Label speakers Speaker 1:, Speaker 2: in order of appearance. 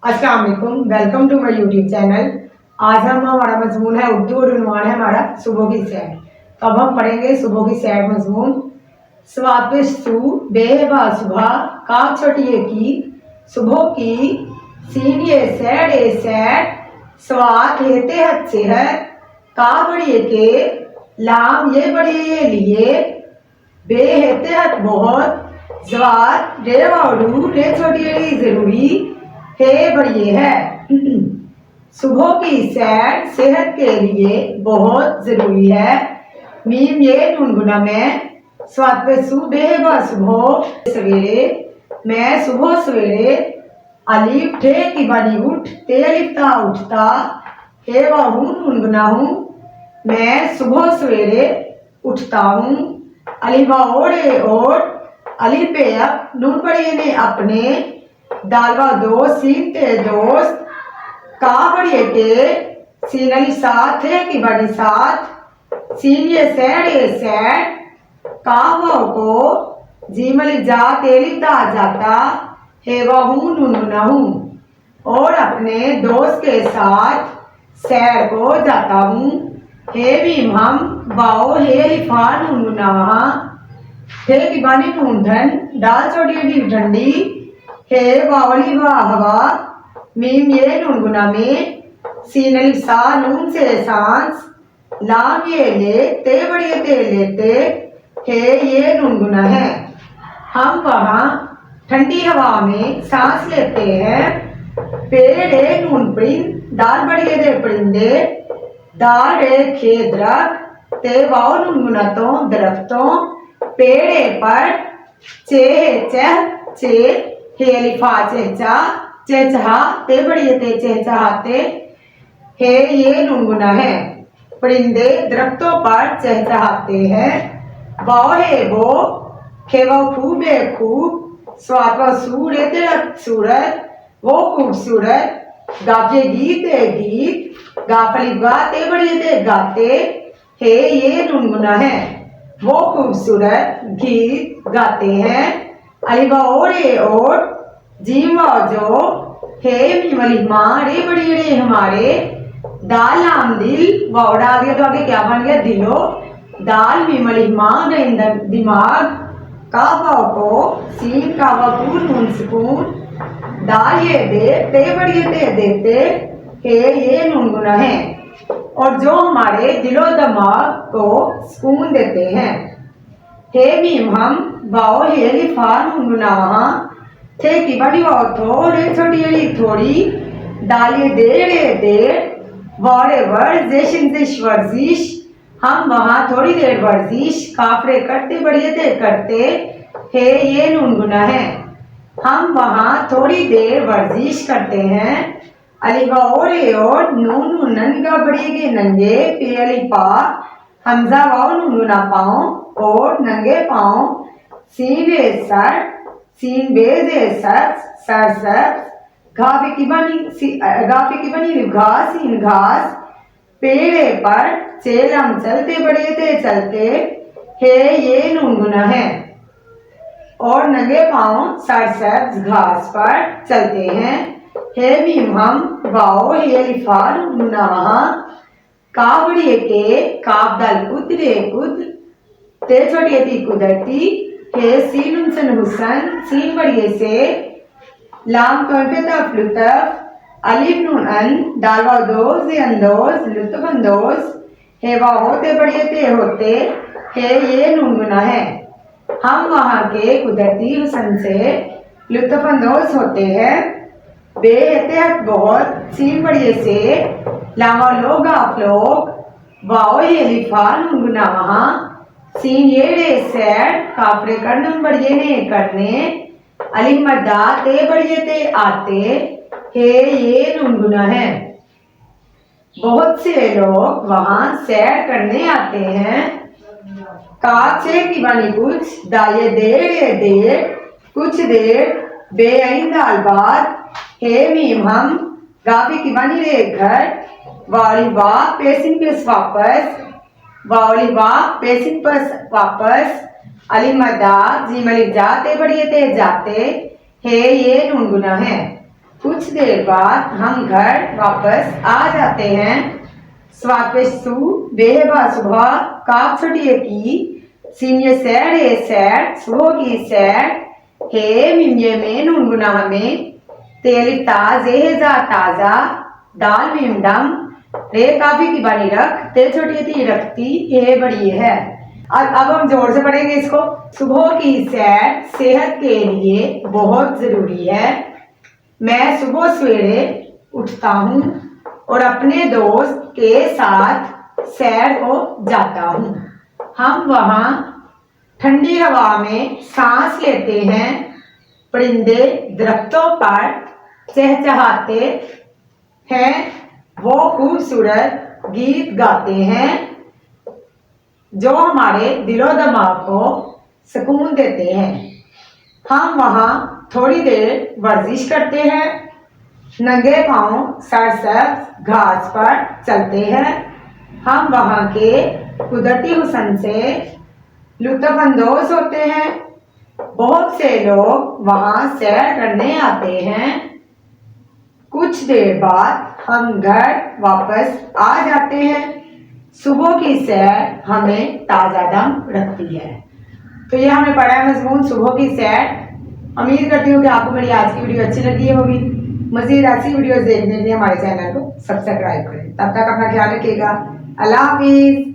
Speaker 1: अस्सलाम वालेकुम, welcome to my YouTube channel. आज हमारा मजमून है उर्दू और उन्वान है हमारा सुबह की सैर। तो अब हम पढ़ेंगे सुबह की सैर मजमून। स्वात पे सू बेबा सुबह का छोटिए की सुबह की सीन ये सैड स्वात हेते हद से है का बड़िए के लाम ये बड़िए लिए बे हेते हद बहुत जवात रे वाड़ू रे छोटी जरूरी हे बढ़िए है। सुबह की सैर सेहत के लिए बहुत जरूरी है। मीम ये गुनगुना में स्वाद पे सुबह सुबह सवेरे मैं सुबह सवेरे अलिफ ठे की बनी उठ ते अलिफ्ता उठता हे हूँ गुनगुना हूँ मैं सुबह सवेरे उठता हूँ। अलिफा ओढ़े ओढ़ अलिफ पे अब नून पढ़िए ने अपने दालवा दोस्त सीन ते दोस्त का बढ़िए के सीन अली साथ है कि बड़ी साथ सीन ये सैड कावा को जीमली जा तेली दा जाता है वहू नुनगुना हूँ और अपने दोस्त के साथ सैर को जाता हूँ। हे भीम हम बाओ हे लिफा नुनगुना थे कि बानी ढूंढन डाल छोटी भी ठंडी हे बावली हवा मीम ये नुनगुना में सीन अलिफ सा नून से सांस लाम ये ले ते बड़िए ते लेते हे ये नुनगुना है। हम वहाँ ठंडी हवा में सांस लेते हैं। पेड़ नून परिंद दाल बड़िए दे परिंदे दाल रे खेदरक ते वाओ नुनगुना तो दरख्तों पेड़े पर चेह चह चे हे अलिफा चेचा चेचहा ते बड़िए ते चेचहाते हे ये नुनगुना है। परिंदे दरख्तों पर चहचहाते हैं। वाओ है वो खेवा खूब है खूब स्वाद व सूरत सूरत वो खूबसूरत गाफे गीत है गीत गाफली गाते बड़िए ते गाते हे ये नुनगुना है। वो खूबसूरत गीत गाते हैं। अलिबा ओढ़े ओढ़ जीवा जो हे मीमली माँ रे बड़ी रे हमारे दाल नाम दिल वाउडा आ गया तो आगे क्या बन गया दिलो दाल मीमली माँ गई दिमाग कावा को सीन कावा कून नून सुकून दाल ये दे ते बड़िए ते देते हे ये नुनगुना है और जो हमारे दिलो दिमाग को सुकून देते हैं। हे मीम हम बाओ हे लिफा नुनगुना थे की बड़ी वाओ थोड़े छोटी अड़ी थोड़ी दालिए दे वाड़े वर्जिश वर्जिश हम वहाँ थोड़ी देर वर्जिश काफरे करते बड़िए थे करते हे ये नुनगुना है। हम वहाँ थोड़ी देर वर्जिश करते हैं। अलिफा ओढ़े और नून ननगा बड़िए के नंगे पे अलिफा हमजा वाओ नुनगुना पाँव और नंगे पाँव सीने सर सीन बेजे सर घावे की बनी घास सीन घास पेड़े पर चेलम चलते बड़े थे चलते हे ये नुनगुना है और नंगे पाँव सरसब्ज घास पर चलते हैं। हे मीम हम वाओ हे लिफा नुनगुना का बड़िए के काब दल कुदरे कुद ते छोटी थी कुदरती हे सीन उनसन हुसन सीन बड़िए से लाम तोड़े तफ लुतफ अलिफ नून अन डालवा दोज अंदोज लुत्फ अंदोज हे वाह होते बड़िए ते होते हे ये नुनगुना है। हम वहाँ के कुदरती हुसन से लुत्फ अंदोज होते हैं। बेहतियात बहुत सीन बड़िए से लामा लोग आप लोग वाओ ये लिफा नुनगुना वहाँ सीन ये रे सैड काफरे करनम बड़िए ने करने अलिफ मद्दा ते बड़िए ते आते हे ये नुनगुना है। बहुत से लोग वहाँ सैर करने आते हैं। काचे की बनी कुछ दाये देर कुछ देर बेअइन दाल बाद हे मीम हम गाफी की बनी रे घर वाली बाप पेसिन पेस वापस वाली बाप पेसिन पस वापस अली मदा जी मलिक जाते बड़िए ते जाते हे ये नुनगुना है। कुछ देर बाद हम घर वापस आ जाते हैं। स्वापेशु बेहबा सुबह काक छटिए की सीनियर सैड ए सैड सुबह की सैड हे मिम्ये में नुनगुना में तेल ताजे जा ताजा दाल मिमडम रे काफी की बनी रख ते छोटी थी रखती ये बड़ी है। और अब हम जोर से पढ़ेंगे इसको। सुबह की सैर सेहत के लिए बहुत जरूरी है। मैं सुबह सवेरे उठता हूँ और अपने दोस्त के साथ सैर को जाता हूँ। हम वहाँ ठंडी हवा में सांस लेते हैं। परिंदे दरख्तों पर चहचहाते हैं। वो खूबसूरत गीत गाते हैं जो हमारे दिलो दिमाग को सुकून देते हैं। हम वहाँ थोड़ी देर वर्जिश करते हैं। नंगे पांव सरसब्ज घास पर चलते हैं। हम वहाँ के कुदरती हुस्न से लुत्फानंदोज होते हैं। बहुत से लोग वहाँ सैर करने आते हैं। कुछ देर बाद हम घर वापस आ जाते हैं। सुबह की सैर हमें ताज़ा दम रखती है। तो ये हमने पढ़ा है मजमून सुबह की सैर। उम्मीद करती हूँ कि आपको मेरी आज की वीडियो अच्छी लगी होगी। मजीद ऐसी वीडियोस देखने के लिए हमारे चैनल को सब्सक्राइब करें। तब तक अपना ख्याल रखिएगा। अल्लाह हाफिज।